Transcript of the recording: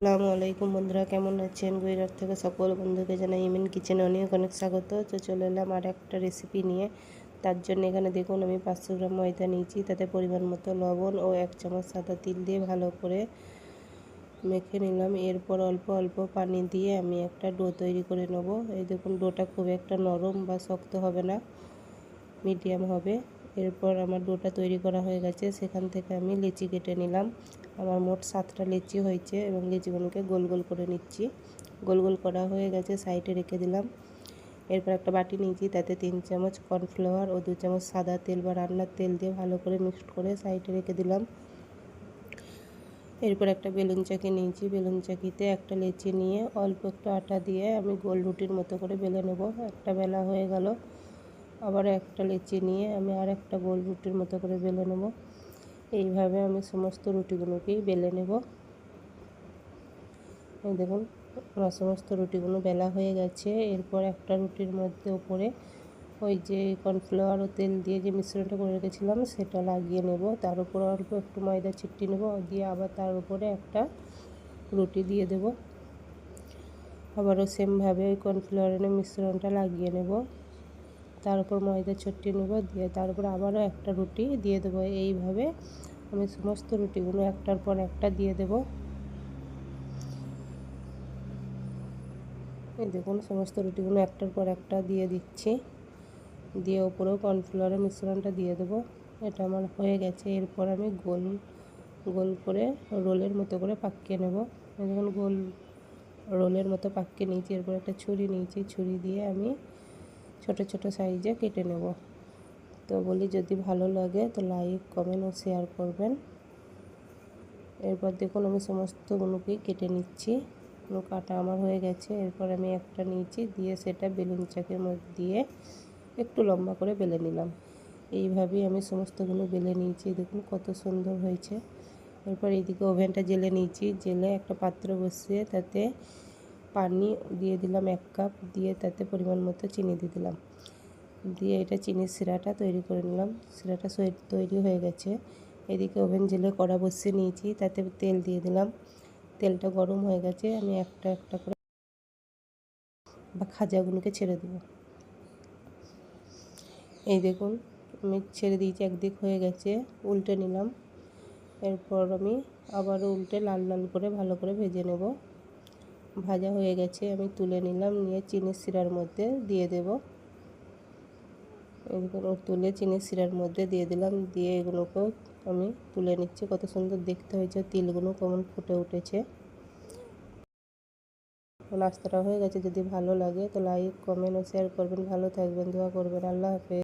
আসসালামু আলাইকুম বন্ধুরা, কেমন আছেন? গুজরাট থেকে সকল বন্ধুকে জানাই ইমিন কিচেনে অনেক অনেক স্বাগত। তো চলে এলাম আর একটা রেসিপি নিয়ে। তার জন্য এখানে দেখুন আমি 500 গ্রাম ময়দা নিয়েছি, তাতে পরিমাণ মতো লবণ ও 1 চামচ সাদা তিল দিয়ে ভালো করে মেখে নিলাম। এরপর অল্প অল্প পানি দিয়ে আমি একটা ডো তৈরি করে নেব। এই দেখুন, ডোটা খুব একটা নরম বা শক্ত হবে না, মিডিয়াম হবে। এরপর আমার ডোটা তৈরি করা হয়ে গেছে, সেখান থেকে আমি লিচি কেটে নিলাম। আমার মোট 7টা লিচি হয়েছে এবং লিচিগুলোকে গোল গোল করে নিচ্ছি। গোল গোল করা হয়ে গেছে, সাইডে রেখে দিলাম। এরপর একটা বাটি নিয়েছি, তাতে 3 চামচ কর্নফ্লাওয়ার ও 2 চামচ সাদা তেল বা রান্নার তেল দিয়ে ভালো করে মিক্সড করে সাইডে রেখে দিলাম। এরপর একটা বেলুন চাকি নিয়েছি, বেলুন চাকিতে একটা লিচি নিয়ে অল্প একটু আটা দিয়ে আমি গোল রুটির মতো করে বেলে নেব। একটা বেলা হয়ে গেল। আবার একটা লিচি নিয়ে আমি আর একটা গোল রুটির মতো করে বেলে নেব। এইভাবে আমি সমস্ত রুটিগুলোকেই বেলে নেব। এই দেখুন, আমার সমস্ত রুটিগুলো বেলা হয়ে গেছে। এরপর একটা রুটির মধ্যে উপরে ওই যে কর্নফ্লাওয়ার ও তেল দিয়ে যে মিশ্রণটা করে রেখেছিলাম সেটা লাগিয়ে নেব। তার উপর অল্প একটু ময়দা ছিটিয়ে নেব, দিয়ে আবার তার উপরে একটা রুটি দিয়ে দেব। আবারও সেমভাবে ওই কর্নফ্লাওয়ারের মিশ্রণটা লাগিয়ে নেব, তার উপর ময়দা ছড়িয়ে নেব, দিয়ে তার উপর আবারও একটা রুটি দিয়ে দেবো। এইভাবে আমি সমস্ত রুটিগুলো একটার পর একটা দিয়ে দেব। এই দেখুন, সমস্ত রুটিগুলো একটার পর একটা দিয়ে দিচ্ছি, দিয়ে উপরেও কর্নফ্লাওয়ারের মিশ্রণটা দিয়ে দেবো। এটা আমার হয়ে গেছে। এরপর আমি গোল গোল করে রোলের মতো করে পাকিয়ে নেব। এই দেখুন, গোল রোলের মতো পাকিয়ে নিয়েছি। এরপর একটা ছুরি নিয়েছি, ছুরি দিয়ে আমি ছোট ছোট সাইজে কেটে নেব। তো বলি, যদি ভালো লাগে তো লাইক, কমেন্ট ও শেয়ার করবেন। এরপর দেখুন আমি সমস্তগুলোকেই কেটে নিচ্ছি। কাটা আমার হয়ে গেছে। এরপর আমি একটা নিয়েছি, দিয়ে সেটা বেলুন চাকের মধ্যে দিয়ে একটু লম্বা করে বেলে নিলাম। এইভাবেই আমি সমস্তগুলো বেলে নিয়েছি। দেখুন কত সুন্দর হয়েছে। এরপর এইদিকে ওভেনটা জেলে নিয়েছি, জেলে একটা পাত্র বসিয়ে তাতে পানি দিয়ে দিলাম 1 কাপ, দিয়ে তাতে পরিমাণ মতো চিনি দিয়ে দিলাম, দিয়ে এটা চিনির সিরাটা তৈরি করে নিলাম। সিরাটা তৈরি হয়ে গেছে। এদিকে ওভেন জেলে কড়া বসিয়ে নিয়েছি, তাতে তেল দিয়ে দিলাম। তেলটা গরম হয়ে গেছে, আমি একটা একটা করে খাজাগুলোকে ছেড়ে দেবো। এই দেখুন, আমি ছেড়ে দিয়েছি, একদিক হয়ে গেছে, উল্টে নিলাম। এরপর আমি আবারও উল্টে লাল লাল করে ভালো করে ভেজে নেব। ভাজা হয়ে গেছে, আমি তুলে নিলাম, নিয়ে চিনির সিরার মধ্যে দিয়ে দেব। এগুলো তুলে চিনির সিরার মধ্যে দিয়ে দিলাম, দিয়ে এগুলোকেও আমি তুলে নিচ্ছি। কত সুন্দর দেখতে হয়েছে, তিলগুলো কেমন ফুটে উঠেছে। নাস্তাটা হয়ে গেছে। যদি ভালো লাগে তো লাইক, কমেন্ট ও শেয়ার করবেন। ভালো থাকবেন, দোয়া করবেন। আল্লাহ হাফেজ।